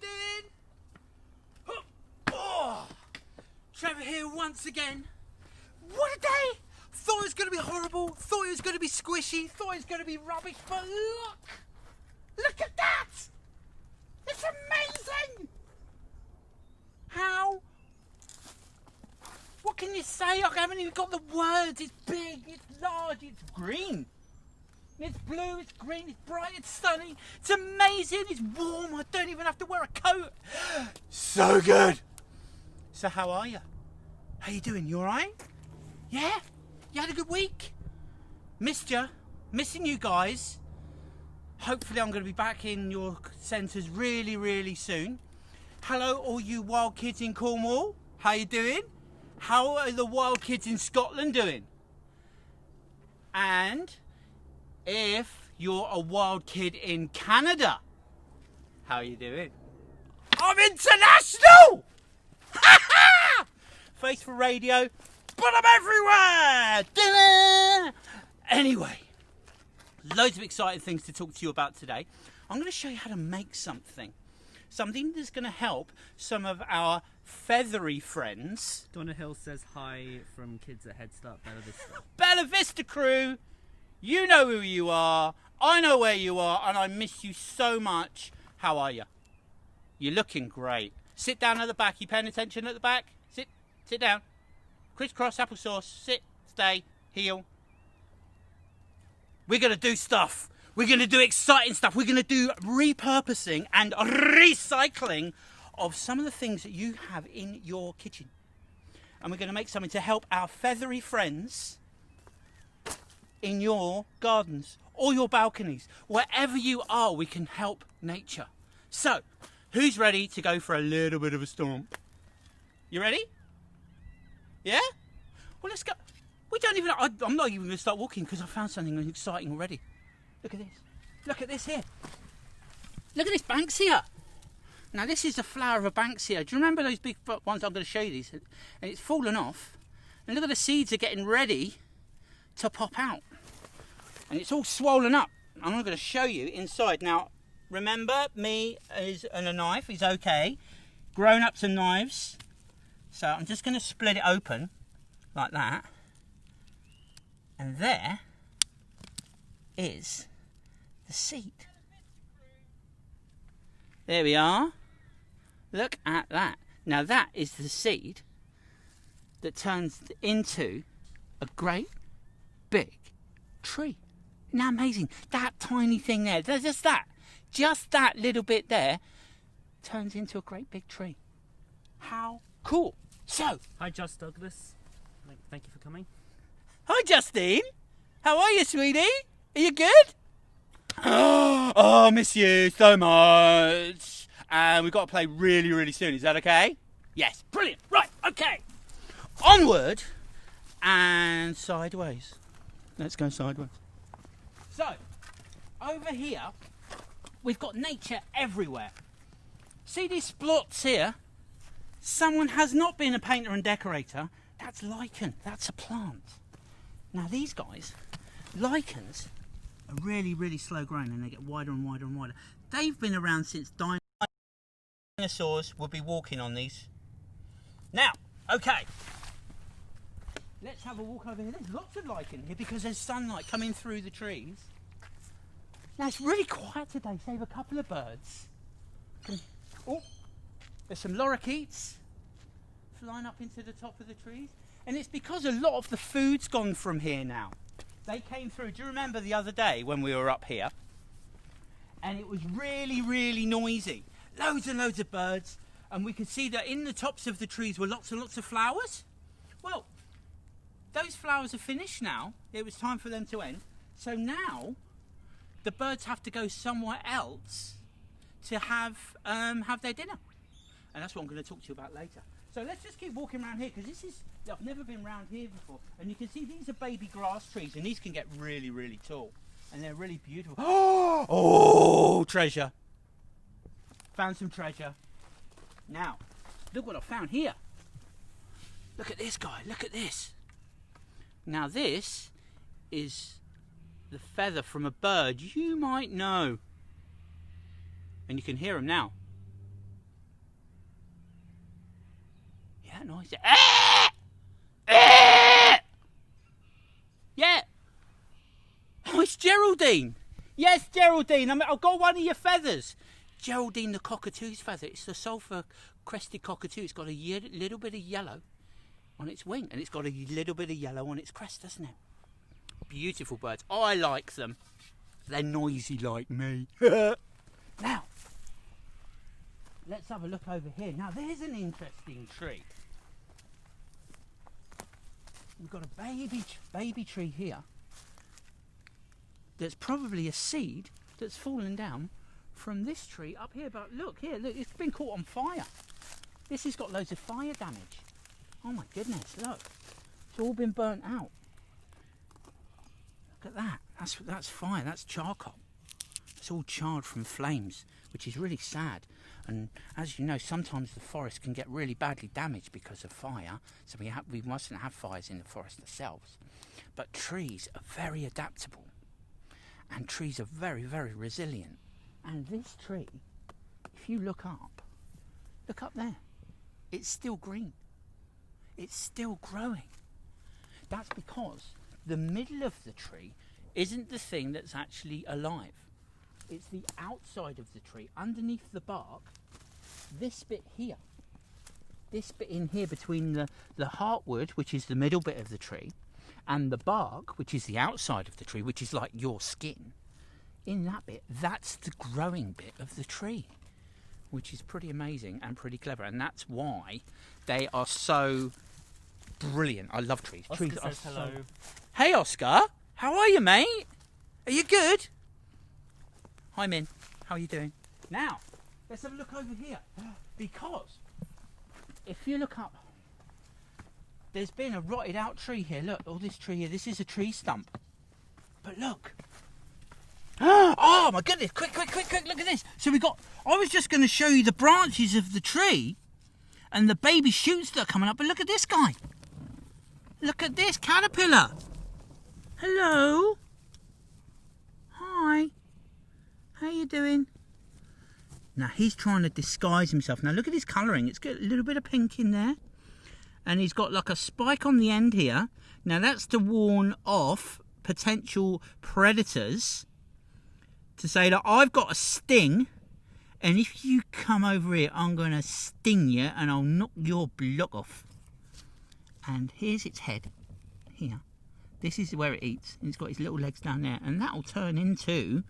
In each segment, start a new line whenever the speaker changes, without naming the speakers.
doing? Oh, Trevor here once again. What a day! Thought it was going to be horrible, thought it was going to be squishy, thought it was going to be rubbish, but look at that! It's amazing! How? What can you say? I haven't even got the words. It's big, it's large, it's green. It's blue, it's green, it's bright, it's sunny, it's amazing, it's warm, I don't even have to wear a coat. So good. So how are you? How you doing? You alright? Yeah? You had a good week? Missed you. Missing you guys. Hopefully I'm going to be back in your centres really, really soon. Hello all you wild kids in Cornwall. How you doing? How are the wild kids in Scotland doing? And if you're a wild kid in Canada, how are you doing? I'm international! Face for radio, but I'm everywhere! Ta-da! Anyway, loads of exciting things to talk to you about today. I'm going to show you how to make something that's going to help some of our feathery friends.
Donna Hill says hi from kids at Head Start Bella Vista.
Bella Vista crew, you know who you are, I know where you are, and I miss you so much. How are you? You're looking great. Sit down at the back. You paying attention at the back? Sit down. Crisscross applesauce. Sit, stay, heel. We're going to do stuff. We're going to do exciting stuff. We're going to do repurposing and recycling of some of the things that you have in your kitchen. And we're going to make something to help our feathery friends in your gardens or your balconies. Wherever you are, we can help nature. So, who's ready to go for a little bit of a stomp? You ready? Yeah? Well, let's go. I'm not even going to start walking because I found something exciting already. Look at this. Look at this here. Look at this Banksia. Now, this is the flower of a Banksia. Do you remember those big ones? I'm going to show you these. And it's fallen off. And look at the seeds are getting ready to pop out. And it's all swollen up. I'm going to show you inside. Now, remember, me and a knife is okay. Grown-ups and knives. So I'm just going to split it open like that. And there is the seed. There we are. Look at that. Now that is the seed that turns into a great big tree. Isn't that amazing? That tiny thing there, just that little bit there turns into a great big tree. How cool. So,
Hi, Just Douglas. Thank you for coming.
Hi, Justine. How are you, sweetie? Are you good? Oh, miss you so much. And we've got to play really, really soon. Is that okay? Yes. Brilliant. Right. Okay. Onward and sideways. Let's go sideways. So, over here, we've got nature everywhere. See these splots here? Someone has not been a painter and decorator. That's lichen. That's a plant. Now these guys, lichens, are really, really slow growing and they get wider and wider and wider. They've been around since dinosaurs would be walking on these. Now, okay. Let's have a walk over here. There's lots of lichen here because there's sunlight coming through the trees. Now it's really quiet today, save a couple of birds. Oh, there's some lorikeets flying up into the top of the trees. And it's because a lot of the food's gone from here now. They came through. Do you remember the other day when we were up here? And it was really, really noisy. Loads and loads of birds. And we could see that in the tops of the trees were lots and lots of flowers. Well, those flowers are finished now. It was time for them to end. So now the birds have to go somewhere else to have their dinner. And that's what I'm going to talk to you about later. So let's just keep walking around here because I've never been around here before. And you can see these are baby grass trees and these can get really, really tall. And they're really beautiful. Oh, treasure. Found some treasure. Now, look what I found here. Look at this guy, look at this. Now this is the feather from a bird you might know. And you can hear him now. that noise? Ah! Ah! Yeah. Oh, it's Geraldine. Yes, Geraldine. I've got one of your feathers. Geraldine the cockatoo's feather. It's the sulphur-crested cockatoo. It's got a little bit of yellow on its wing, and it's got a little bit of yellow on its crest, doesn't it? Beautiful birds. I like them. They're noisy like me. Now, let's have a look over here. Now, there's an interesting tree. We've got a baby tree here. There's probably a seed that's fallen down from this tree up here. But look here, look, it's been caught on fire. This has got loads of fire damage. Oh my goodness, look. It's all been burnt out. Look at that. That's fire, that's charcoal. It's all charred from flames, which is really sad. And as you know, sometimes the forest can get really badly damaged because of fire. So we mustn't have fires in the forest ourselves. But trees are very adaptable. And trees are very, very resilient. And this tree, if you look up there, it's still green. It's still growing. That's because the middle of the tree isn't the thing that's actually alive. It's the outside of the tree, underneath the bark, this bit here. This bit in here between the heartwood, which is the middle bit of the tree, and the bark, which is the outside of the tree, which is like your skin. In that bit, that's the growing bit of the tree, which is pretty amazing and pretty clever. And that's why they are so brilliant. I love trees.
Oscar
Trees
says hello.
Hey, Oscar. How are you, mate? Are you good? Hi, Min. How are you doing? Now, let's have a look over here. Because if you look up, there's been a rotted out tree here. Look, all this tree here. This is a tree stump. But look. Oh my goodness, quick, look at this. So I was just going to show you the branches of the tree and the baby shoots that are coming up, but look at this guy. Look at this caterpillar. Hello. Hi. How you doing? Now he's trying to disguise himself. Now look at his colouring. It's got a little bit of pink in there. And he's got like a spike on the end here. Now that's to warn off potential predators, to say that I've got a sting, and if you come over here, I'm going to sting you and I'll knock your block off. And here's its head, here. This is where it eats, and it's got its little legs down there, and that'll turn into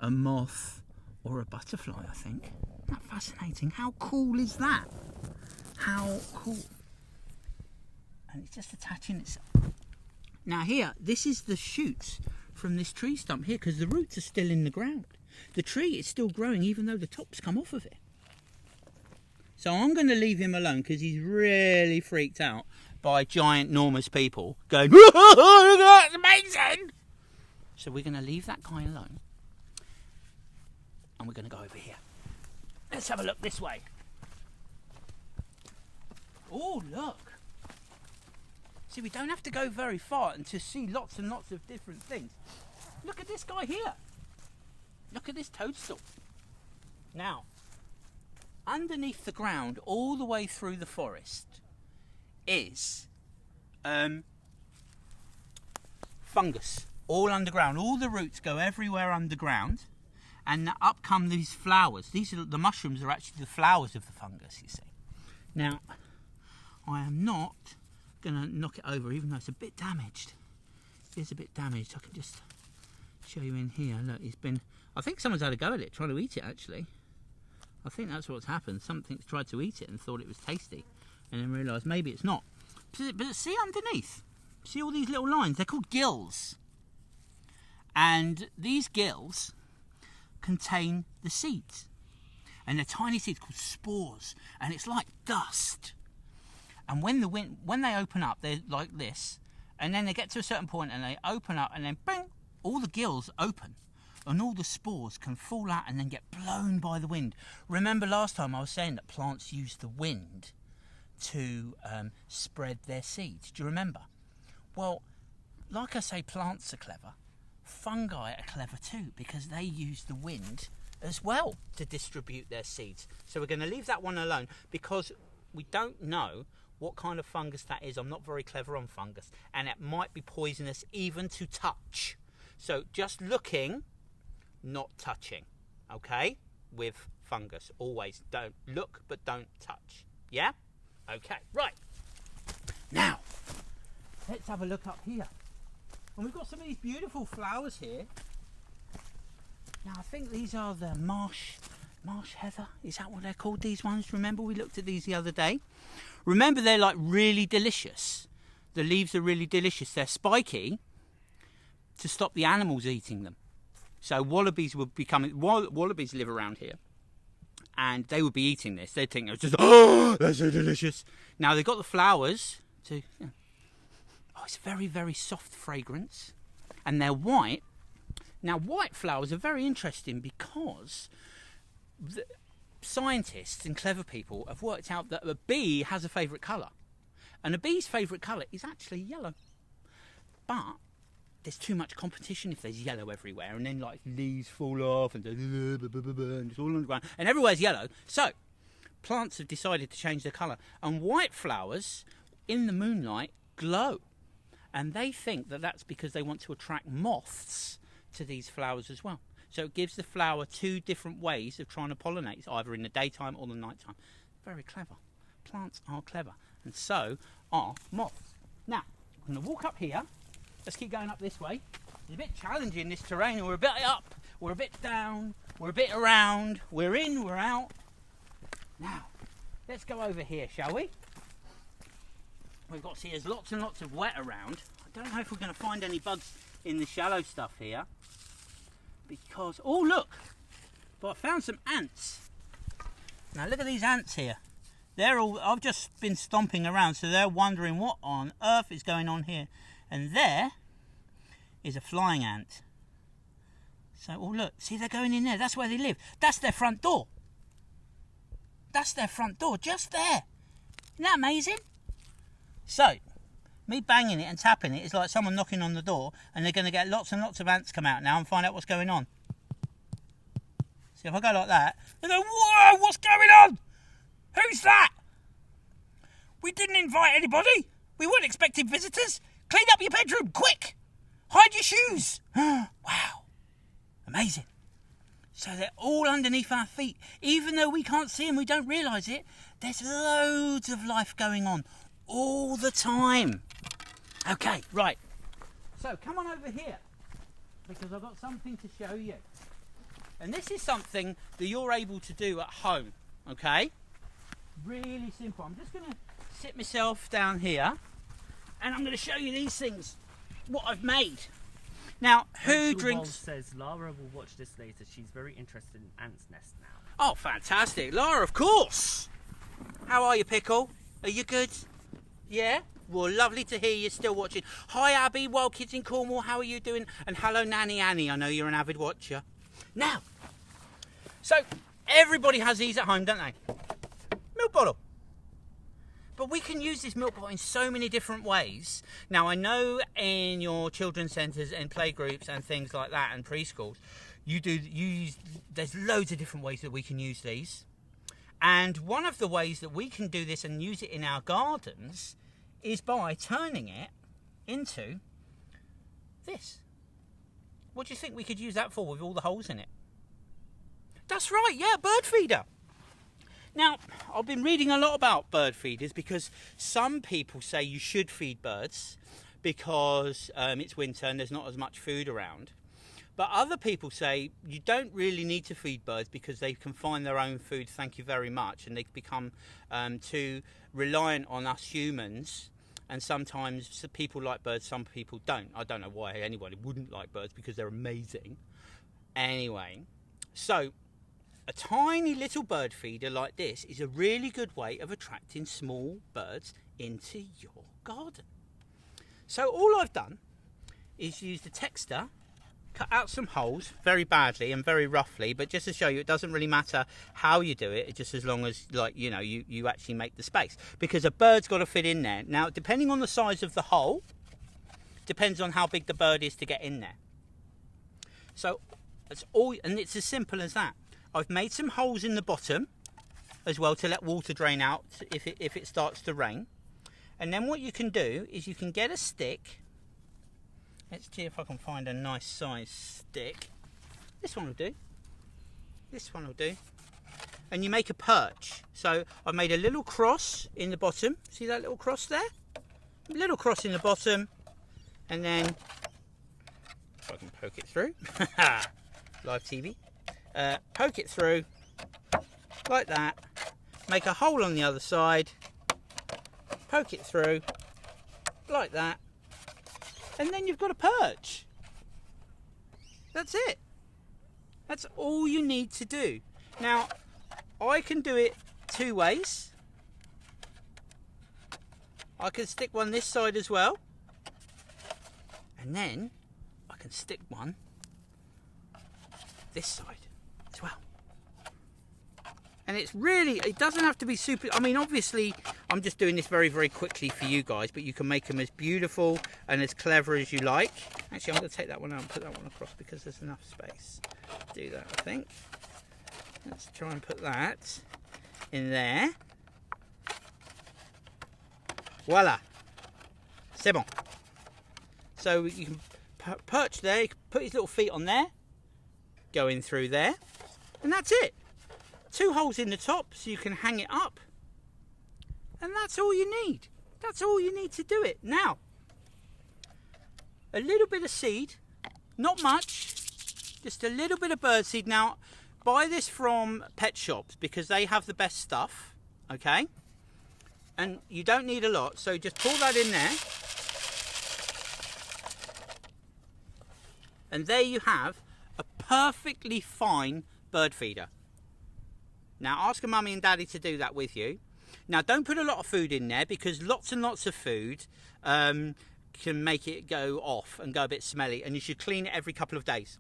a moth or a butterfly, I think. Isn't that fascinating? How cool is that? How cool. And it's just attaching itself. Now here, this is the shoots from this tree stump here, because the roots are still in the ground. The tree is still growing even though the top's come off of it. So I'm going to leave him alone because he's really freaked out by giant, enormous people going, that's amazing! So we're going to leave that guy alone. And we're going to go over here. Let's have a look this way. Oh, look. See, we don't have to go very far and to see lots and lots of different things. Look at this guy here. Look at this toadstool. Now, underneath the ground, all the way through the forest, is fungus. All underground. All the roots go everywhere underground. And up come these flowers. The mushrooms are actually the flowers of the fungus, you see. Now, I am not going to knock it over, even though it's a bit damaged. It is a bit damaged. I can just show you in here. Look, I think someone's had a go at it, trying to eat it, actually. I think that's what's happened. Something's tried to eat it and thought it was tasty, and then realised maybe it's not. But see underneath? See all these little lines? They're called gills. And these gills contain the seeds. And they're tiny seeds called spores. And it's like dust. And when they open up, they're like this, and then they get to a certain point and they open up, and then bang, all the gills open, and all the spores can fall out and then get blown by the wind. Remember last time I was saying that plants use the wind to spread their seeds. Do you remember? Well, like I say, plants are clever. Fungi are clever too, because they use the wind as well to distribute their seeds. So we're going to leave that one alone because we don't know what kind of fungus that is. I'm not very clever on fungus, and it might be poisonous even to touch. So just looking, not touching, okay? With fungus, always don't look but don't touch. Yeah? Okay, right. Now, let's have a look up here. And we've got some of these beautiful flowers here. Now, I think these are the marsh heather. Is that what they're called, these ones? Remember, we looked at these the other day. Remember, they're like really delicious. The leaves are really delicious. They're spiky to stop the animals eating them. So wallabies would be coming. Wallabies live around here, and they would be eating this. They'd think it's just, oh, they're so delicious. Now they've got the flowers to. Oh, it's very, very soft fragrance, and they're white. Now white flowers are very interesting because scientists and clever people have worked out that a bee has a favourite colour, and a bee's favourite colour is actually yellow. But there's too much competition if there's yellow everywhere, and then like leaves fall off and it's all on the ground and everywhere's yellow. So plants have decided to change their colour, and white flowers in the moonlight glow, and they think that that's because they want to attract moths to these flowers as well. So it gives the flower two different ways of trying to pollinate, either in the daytime or the nighttime. Very clever. Plants are clever, and so are moths. Now I'm going to walk up here. Let's keep going up this way. It's a bit challenging, this terrain. We're a bit up, we're a bit down, we're a bit around, we're in, we're out. Now, let's go over here, shall we? We've got to see there's lots and lots of wet around. I don't know if we're going to find any bugs in the shallow stuff here. Because, oh look, but I found some ants. Now look at these ants here. They're all, I've just been stomping around, so they're wondering what on earth is going on here. And there is a flying ant. So, oh look, see, they're going in there. That's where they live. That's their front door. That's their front door, just there. Isn't that amazing? So, me banging it and tapping it is like someone knocking on the door, and they're going to get lots and lots of ants come out now and find out what's going on. See, if I go like that, they go, whoa, what's going on? Who's that? We didn't invite anybody. We weren't expecting visitors. Clean up your bedroom, quick! Hide your shoes! Wow, amazing. So they're all underneath our feet. Even though we can't see them, we don't realise it, there's loads of life going on all the time. Okay, right. So come on over here, because I've got something to show you. And this is something that you're able to do at home, okay? Really simple. I'm just going to sit myself down here, and I'm going to show you these things, what I've made. Now, who drinks...
says Lara will watch this later. She's very interested in ants' nest now.
Oh, fantastic. Lara, of course. How are you, Pickle? Are you good? Yeah? Well, lovely to hear you're still watching. Hi, Abby, Wild Kids in Cornwall. How are you doing? And hello, Nanny Annie. I know you're an avid watcher. Now, so everybody has these at home, don't they? Milk bottle. But we can use this milk bottle in so many different ways. Now, I know in your children's centres and playgroups and things like that and preschools, there's loads of different ways that we can use these. And one of the ways that we can do this and use it in our gardens is by turning it into this. What do you think we could use that for with all the holes in it? That's right, yeah, bird feeder. Now, I've been reading a lot about bird feeders because some people say you should feed birds because it's winter and there's not as much food around. But other people say you don't really need to feed birds because they can find their own food, thank you very much, and they become too reliant on us humans. And sometimes people like birds, some people don't. I don't know why anybody wouldn't like birds because they're amazing. Anyway, so a tiny little bird feeder like this is a really good way of attracting small birds into your garden. So all I've done is use the texture, cut out some holes very badly and very roughly, but just to show you it doesn't really matter how you do it, just as long as, like, you know, you actually make the space, because a bird's got to fit in there. Now, depending on the size of the hole, depends on how big the bird is to get in there. So that's all, and it's as simple as that. I've made some holes in the bottom as well to let water drain out if it starts to rain. And then what you can do is you can get a stick. Let's see if I can find a nice size stick. This one will do. This one will do. And you make a perch. So I've made a little cross in the bottom. See that little cross there? A little cross in the bottom. And then, if I can poke it through. Live TV. Poke it through. Like that. Make a hole on the other side. Poke it through. Like that. And then you've got a perch. That's it. That's all you need to do. Now, I can do it two ways. I can stick one this side as well. And then I can stick one this side as well. And it's really, it doesn't have to be super, I mean, obviously, I'm just doing this very, very quickly for you guys, but you can make them as beautiful and as clever as you like. Actually, I'm going to take that one out and put that one across because there's enough space to do that, I think. Let's try and put that in there. Voila. C'est bon. So you can perch there, you can put his little feet on there, go in through there, and that's it. 2 holes in the top so you can hang it up. And that's all you need. That's all you need to do it. Now, a little bit of seed, not much, just a little bit of bird seed. Now, buy this from pet shops because they have the best stuff, okay? And you don't need a lot, so just pour that in there. And there you have a perfectly fine bird feeder. Now ask a mummy and daddy to do that with you. Now don't put a lot of food in there because lots and lots of food can make it go off and go a bit smelly, and you should clean it every couple of days.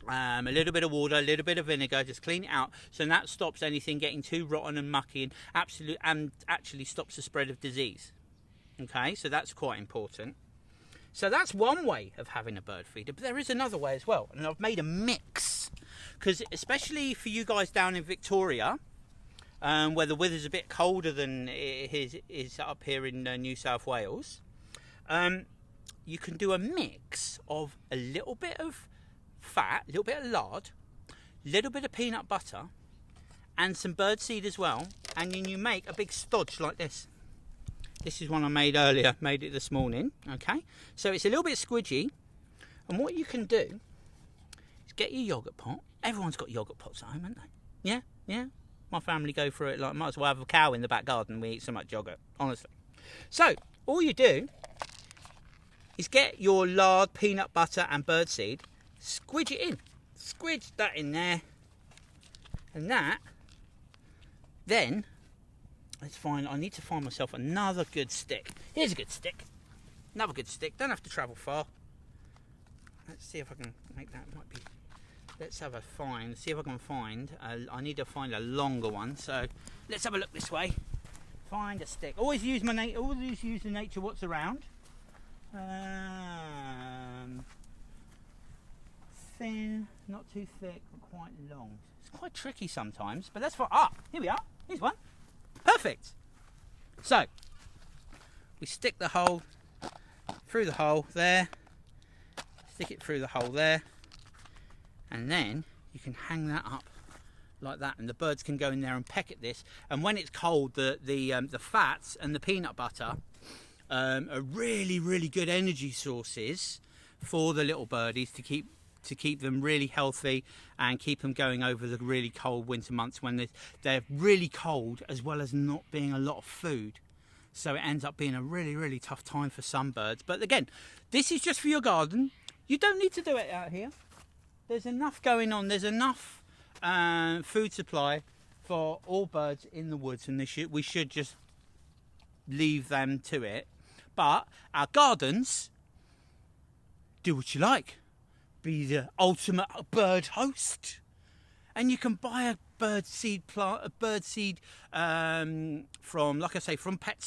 A little bit of water, a little bit of vinegar, just clean it out so that stops anything getting too rotten and mucky and actually stops the spread of disease. Okay, so that's quite important. So that's one way of having a bird feeder, but there is another way as well, and I've made a mix because especially for you guys down in Victoria, where the weather's a bit colder than it is up here in New South Wales, you can do a mix of a little bit of fat, a little bit of lard, a little bit of peanut butter, and some birdseed as well, and then you make a big stodge like this. This is one I made earlier, made it this morning, okay? So it's a little bit squidgy, and what you can do is get your yoghurt pot. Everyone's got yoghurt pots at home, haven't they? Yeah, yeah. My family go for it, like, might as well have a cow in the back garden. We eat so much yoghurt, honestly. So, all you do is get your lard, peanut butter, and birdseed, squidge it in. Squidge that in there, and that, then, let's find, I need to find myself another good stick. Here's a good stick. Another good stick. Don't have to travel far. Let's see if I can make that. Might be. Let's have a find. See if I can find. I need to find a longer one. So let's have a look this way. Find a stick. Always use always use the nature what's around. Thin, not too thick, but quite long. It's quite tricky sometimes, but that's fine. Ah, here we are. Here's one. Perfect. So we stick the hole through the hole there, stick it through the hole there, and then you can hang that up like that, and the birds can go in there and peck at this. And when it's cold, the fats and the peanut butter are really, really good energy sources for the little birdies to keep them really healthy and keep them going over the really cold winter months when they're really cold, as well as not being a lot of food. So it ends up being a really, really tough time for some birds. But again, this is just for your garden. You don't need to do it out here. There's enough going on. There's enough food supply for all birds in the woods, and we should just leave them to it. But our gardens, do what you like. Be the ultimate bird host, and you can buy a birdseed from, like I say, from pet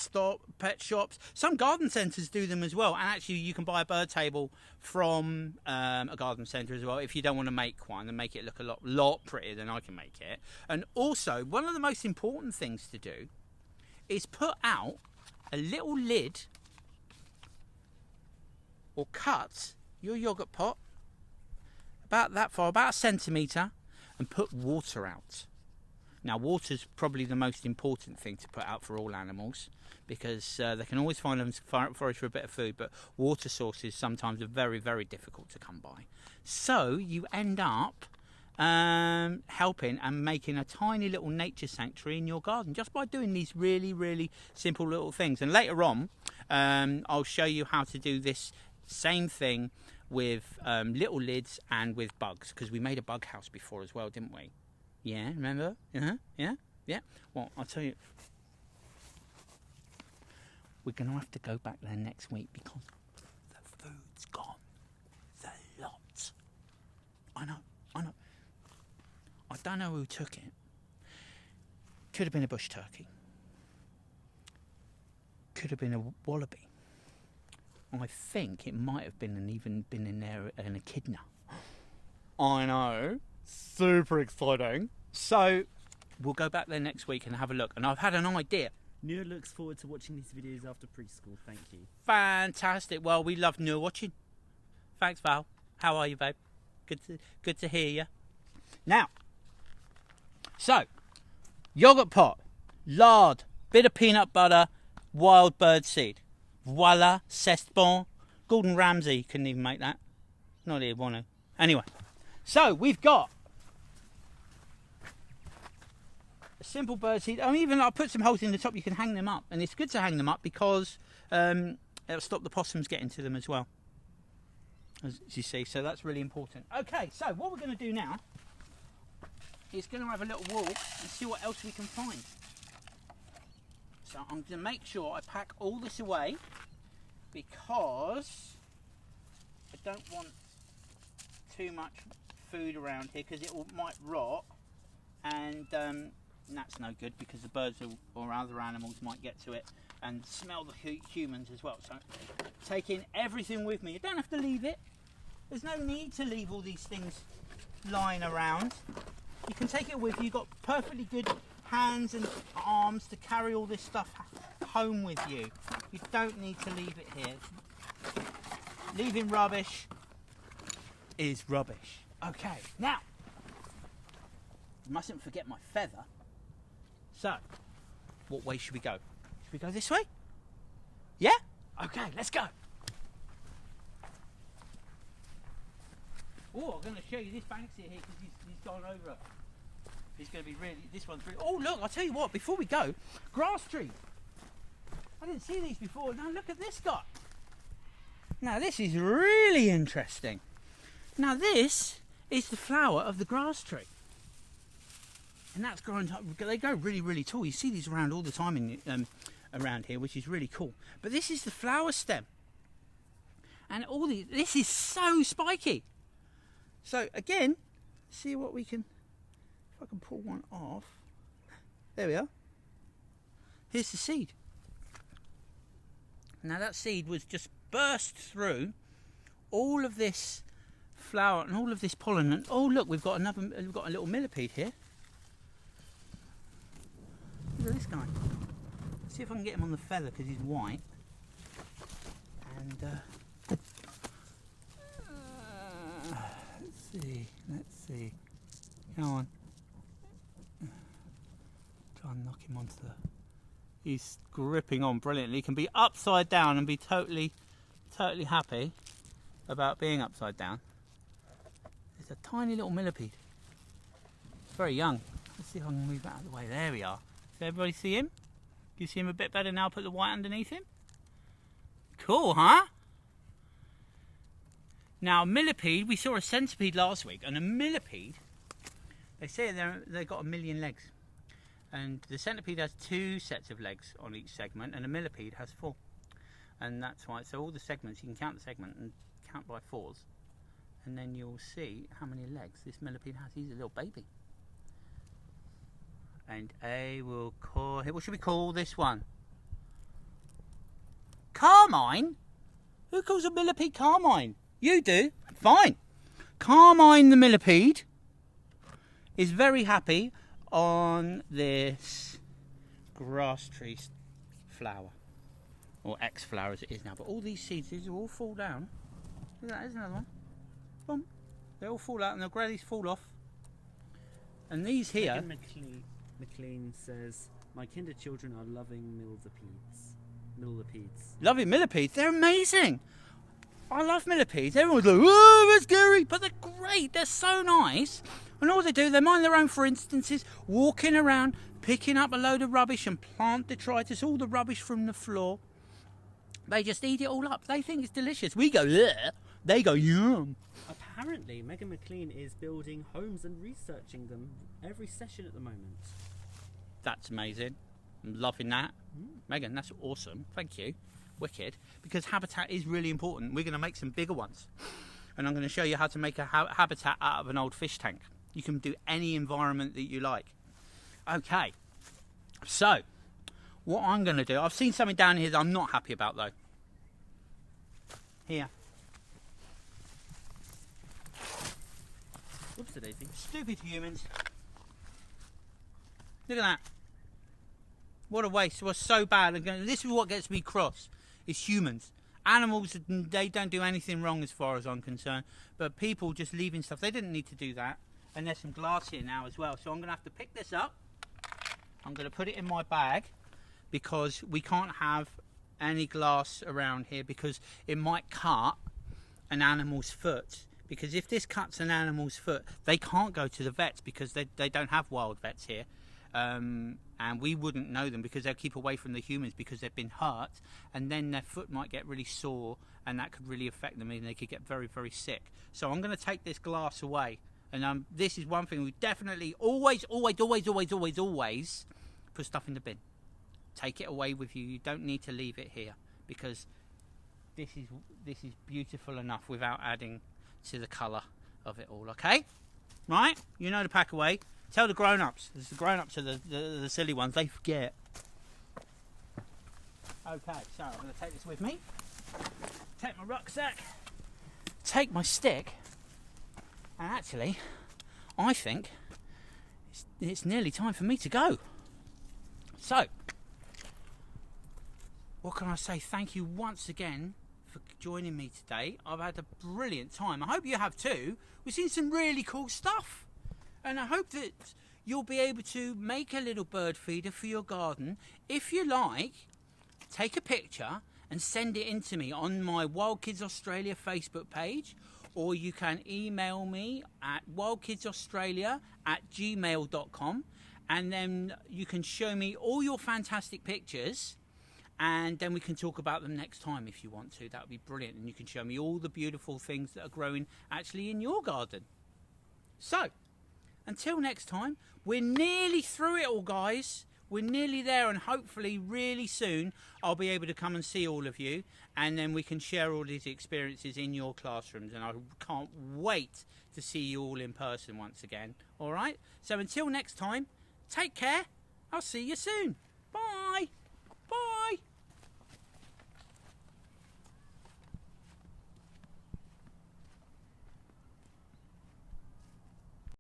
shops. Some garden centres do them as well, and actually you can buy a bird table from a garden centre as well if you don't want to make one and make it look a lot prettier than I can make it. And also, one of the most important things to do is put out a little lid or cut your yogurt pot about that far, about a centimetre, and put water out. Now, water's probably the most important thing to put out for all animals, because they can always find them forage for a bit of food, but water sources sometimes are very, very difficult to come by. So you end up helping and making a tiny little nature sanctuary in your garden just by doing these really, really simple little things. And later on, I'll show you how to do this same thing with little lids and with bugs, because we made a bug house before as well, didn't we? Yeah, remember? Yeah. Well, I'll tell you, we're going to have to go back there next week because the food's gone. The lot. I know. I don't know who took it. Could have been a bush turkey. Could have been a wallaby. I think it might have been even been in there an echidna. I know. Super exciting. So we'll go back there next week and have a look. And I've had an idea.
Nia looks forward to watching these videos after preschool. Thank you.
Fantastic. Well, we love Nia watching. Thanks, Val. How are you, babe? Good to hear you. Now, so yogurt pot, lard, bit of peanut butter, wild bird seed. Voila, c'est bon. Gordon Ramsay couldn't even make that. Not here, want to. Anyway, so we've got a simple bird seed. I'll put some holes in the top. You can hang them up, and it's good to hang them up because it'll stop the possums getting to them as well, as you see. So that's really important. Okay, so what we're going to do now is going to have a little walk and see what else we can find. So I'm going to make sure I pack all this away because I don't want too much food around here because it might rot, and that's no good because the birds or other animals might get to it and smell the humans as well. So taking everything with me. You don't have to leave it. There's no need to leave all these things lying around. You can take it with you. You've got perfectly good hands and arms to carry all this stuff home with you. You don't need to leave it here. Leaving rubbish is rubbish. Okay, now, mustn't forget my feather. So, what way should we go? Should we go this way? Yeah? Okay, let's go. Oh, I'm going to show you this Banksy here because he's gone over. He's going to be this one's really, oh look, I'll tell you what, before we go, grass trees. I didn't see these before. Now look at this guy. Now this is really interesting. Now this is the flower of the grass tree. And that's grown up, they go really, really tall. You see these around all the time around here, which is really cool. But this is the flower stem. And this is so spiky. So again, see what we can, if I can pull one off. There we are. Here's the seed. Now that seed was just burst through all of this flower and all of this pollen. And oh look, we've got a little millipede here. Look at this guy. Let's see if I can get him on the feather because he's white. And let's see. Come on. Try and knock him onto the... He's gripping on brilliantly. He can be upside down and be totally happy about being upside down. It's a tiny little millipede. It's very young. Let's see if I can move out of the way. There we are. Does everybody see him? You see him a bit better now? Put the white underneath him. Cool, huh? Now, a millipede, we saw a centipede last week, and a millipede, they say they've got 1 million legs. And the centipede has 2 sets of legs on each segment, and a millipede has 4. And that's why, so all the segments, you can count the segment and count by 4s. And then you'll see how many legs this millipede has. He's a little baby. And I will call, what should we call this one? Carmine? Who calls a millipede Carmine? You do. Fine. Carmine the millipede is very happy on this grass tree flower. or X-flower as it is now. But all these seeds, these will all fall down. Look at that, there's another one. Boom. They all fall out and they'll gradually fall off. And these here...
Megan McLean says, my kinder children are loving millipedes.
Loving millipedes? They're amazing! I love millipedes. Everyone's like, oh, they're scary, but they're great. They're so nice. And all they do, they mind their own, for instances, walking around, picking up a load of rubbish and plant detritus, all the rubbish from the floor. They just eat it all up. They think it's delicious. We go, ugh. They go, yum.
Apparently, Megan McLean is building homes and researching them every session at the moment.
That's amazing. I'm loving that. Megan, that's awesome. Thank you. Wicked. Because habitat is really important. We're going to make some bigger ones. And I'm going to show you how to make a habitat out of an old fish tank. You can do any environment that you like. Okay. So, what I'm going to do, I've seen something down here that I'm not happy about though. Here.
Whoops, daisy.
Stupid humans. Look at that. What a waste. It was so bad. This is what gets me cross. It's humans. Animals, they don't do anything wrong as far as I'm concerned. But people just leaving stuff. They didn't need to do that. And there's some glass here now as well. So I'm going to have to pick this up. I'm going to put it in my bag. Because we can't have any glass around here. Because it might cut an animal's foot. Because if this cuts an animal's foot, they can't go to the vets. Because they don't have wild vets here. And we wouldn't know them because they'll keep away from the humans because they've been hurt, and then their foot might get really sore and that could really affect them and they could get very, very sick. So I'm going to take this glass away, and this is one thing we definitely always put stuff in the bin. Take it away with you. You don't need to leave it here because this is beautiful enough without adding to the colour of it all. Okay, right? You know to pack away. Tell the grown-ups. The grown-ups are the silly ones. They forget. Okay, so I'm going to take this with me. Take my rucksack. Take my stick. And actually, I think it's nearly time for me to go. So, what can I say? Thank you once again for joining me today. I've had a brilliant time. I hope you have too. We've seen some really cool stuff. And I hope that you'll be able to make a little bird feeder for your garden. If you like, take a picture and send it in to me on my Wild Kids Australia Facebook page. Or you can email me at wildkidsaustralia@gmail.com. And then you can show me all your fantastic pictures. And then we can talk about them next time if you want to. That would be brilliant. And you can show me all the beautiful things that are growing actually in your garden. So, until next time, we're nearly through it all, guys. We're nearly there, and hopefully really soon I'll be able to come and see all of you, and then we can share all these experiences in your classrooms, and I can't wait to see you all in person once again. All right? So until next time, take care. I'll see you soon. Bye.